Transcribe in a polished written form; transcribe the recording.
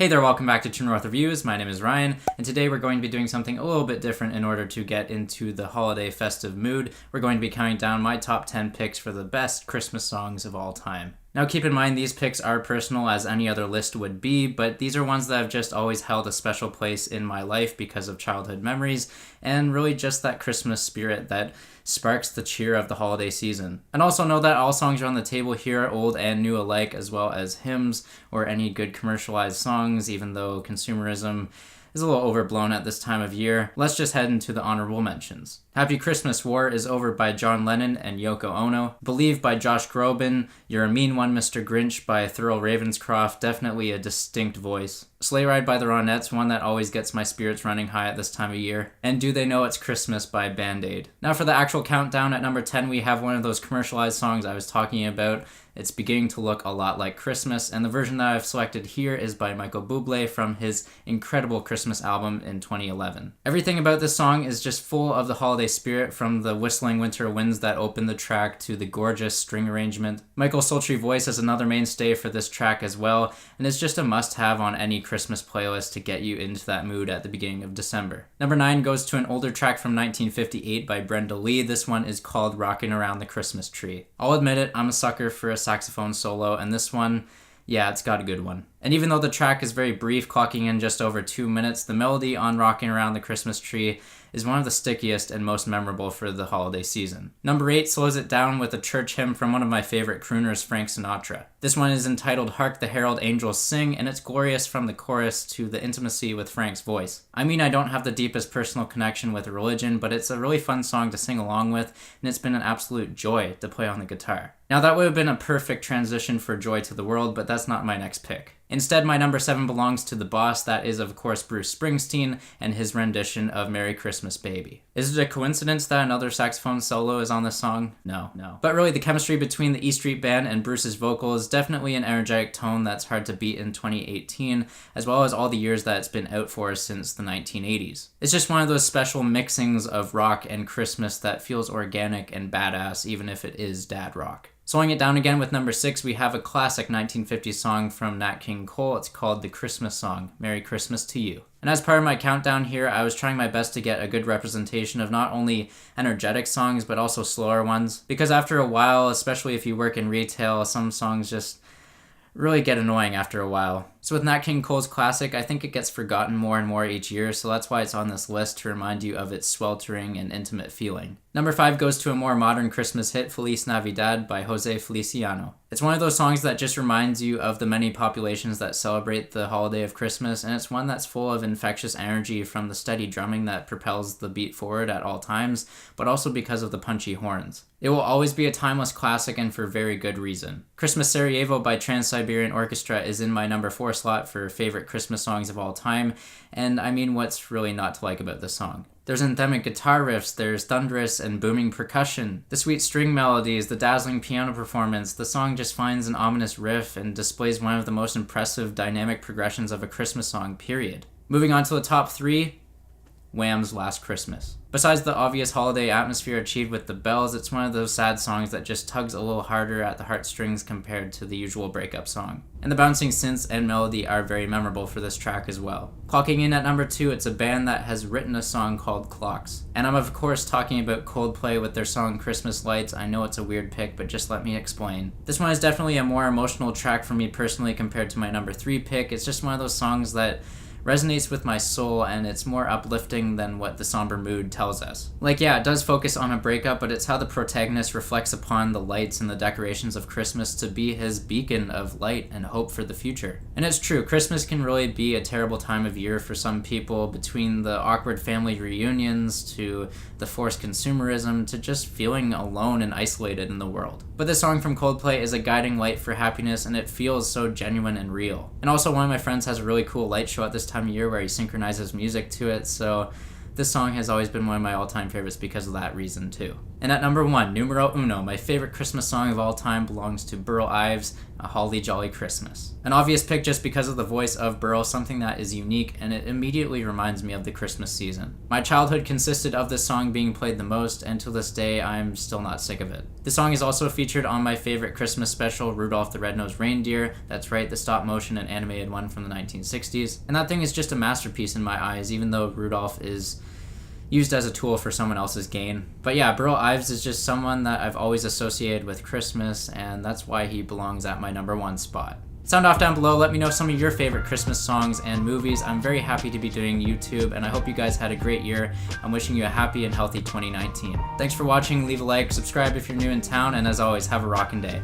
Hey there, welcome back to True North Reviews. My name is Ryan, and today we're going to be doing something a little bit different in order to get into the holiday festive mood. We're going to be counting down my top 10 picks for the best Christmas songs of all time. Now keep in mind these picks are personal as any other list would be, but these are ones that have just always held a special place in my life because of childhood memories and really just that Christmas spirit that sparks the cheer of the holiday season. And also know that all songs are on the table here, old and new alike, as well as hymns or any good commercialized songs, even though consumerism is a little overblown at this time of year. Let's just head into the honorable mentions. Happy Christmas War is Over by John Lennon and Yoko Ono. Believe by Josh Groban. You're a Mean One, Mr. Grinch by Thurl Ravenscroft, definitely a distinct voice. Sleigh Ride by the Ronettes, one that always gets my spirits running high at this time of year. And Do They Know It's Christmas by Band-Aid. Now for the actual countdown, at number 10 we have one of those commercialized songs I was talking about. It's beginning to look a lot like Christmas, and the version that I've selected here is by Michael Buble from his incredible Christmas album in 2011. Everything about this song is just full of the holiday spirit, from the whistling winter winds that open the track to the gorgeous string arrangement. Michael's sultry voice is another mainstay for this track as well, and it's just a must-have on any Christmas playlist to get you into that mood at the beginning of December. Number 9 goes to an older track from 1958 by Brenda Lee. This one is called Rockin' Around the Christmas Tree. I'll admit it, I'm a sucker for a saxophone solo, and this one, yeah, it's got a good one. And even though the track is very brief, clocking in just over 2 minutes, the melody on Rockin' Around the Christmas Tree is one of the stickiest and most memorable for the holiday season. Number 8 slows it down with a church hymn from one of my favorite crooners, Frank Sinatra. This one is entitled Hark the Herald Angels Sing, and it's glorious from the chorus to the intimacy with Frank's voice. I mean, I don't have the deepest personal connection with religion, but it's a really fun song to sing along with, and it's been an absolute joy to play on the guitar. Now that would have been a perfect transition for Joy to the World, but that's not my next pick. Instead, my number 7 belongs to the boss. That is, of course, Bruce Springsteen and his rendition of Merry Christmas Baby. Is it a coincidence that another saxophone solo is on this song? No. But really, the chemistry between the E Street Band and Bruce's vocal is definitely an energetic tone that's hard to beat in 2018, as well as all the years that it's been out for since the 1980s. It's just one of those special mixings of rock and Christmas that feels organic and badass, even if it is dad rock. Slowing it down again with number 6, we have a classic 1950s song from Nat King Cole. It's called The Christmas Song, Merry Christmas to You. And as part of my countdown here, I was trying my best to get a good representation of not only energetic songs, but also slower ones. Because after a while, especially if you work in retail, some songs just really get annoying after a while. So with Nat King Cole's classic, I think it gets forgotten more and more each year, so that's why it's on this list, to remind you of its sweltering and intimate feeling. Number 5 goes to a more modern Christmas hit, Feliz Navidad by Jose Feliciano. It's one of those songs that just reminds you of the many populations that celebrate the holiday of Christmas, and it's one that's full of infectious energy from the steady drumming that propels the beat forward at all times, but also because of the punchy horns. It will always be a timeless classic, and for very good reason. Christmas Sarajevo by Trans-Siberian Orchestra is in my number 4 slot for favorite Christmas songs of all time, and I mean, what's really not to like about this song? There's anthemic guitar riffs, there's thunderous and booming percussion, the sweet string melodies, the dazzling piano performance. The song just finds an ominous riff and displays one of the most impressive dynamic progressions of a Christmas song, period. Moving on to the top 3, Wham's Last Christmas. Besides the obvious holiday atmosphere achieved with the bells, it's one of those sad songs that just tugs a little harder at the heartstrings compared to the usual breakup song. And the bouncing synths and melody are very memorable for this track as well. Clocking in at number 2, it's a band that has written a song called Clocks. And I'm of course talking about Coldplay with their song Christmas Lights. I know it's a weird pick, but just let me explain. This one is definitely a more emotional track for me personally compared to my number 3 pick. It's just one of those songs that resonates with my soul, and it's more uplifting than what the somber mood tells us. Like, yeah, it does focus on a breakup, but it's how the protagonist reflects upon the lights and the decorations of Christmas to be his beacon of light and hope for the future. And it's true, Christmas can really be a terrible time of year for some people, between the awkward family reunions to the forced consumerism to just feeling alone and isolated in the world. But this song from Coldplay is a guiding light for happiness, and it feels so genuine and real. And also, one of my friends has a really cool light show at this time of year where he synchronizes music to it, so this song has always been one of my all-time favorites because of that reason too. And at number 1, numero uno, my favorite Christmas song of all time belongs to Burl Ives, A Holly Jolly Christmas. An obvious pick just because of the voice of Burl, something that is unique, and it immediately reminds me of the Christmas season. My childhood consisted of this song being played the most, and to this day, I'm still not sick of it. The song is also featured on my favorite Christmas special, Rudolph the Red-Nosed Reindeer. That's right, the stop-motion and animated one from the 1960s. And that thing is just a masterpiece in my eyes, even though Rudolph is used as a tool for someone else's gain. But yeah, Burl Ives is just someone that I've always associated with Christmas, and that's why he belongs at my number 1 spot. Sound off down below, let me know some of your favorite Christmas songs and movies. I'm very happy to be doing YouTube, and I hope you guys had a great year. I'm wishing you a happy and healthy 2019. Thanks for watching, leave a like, subscribe if you're new in town, and as always, have a rockin' day.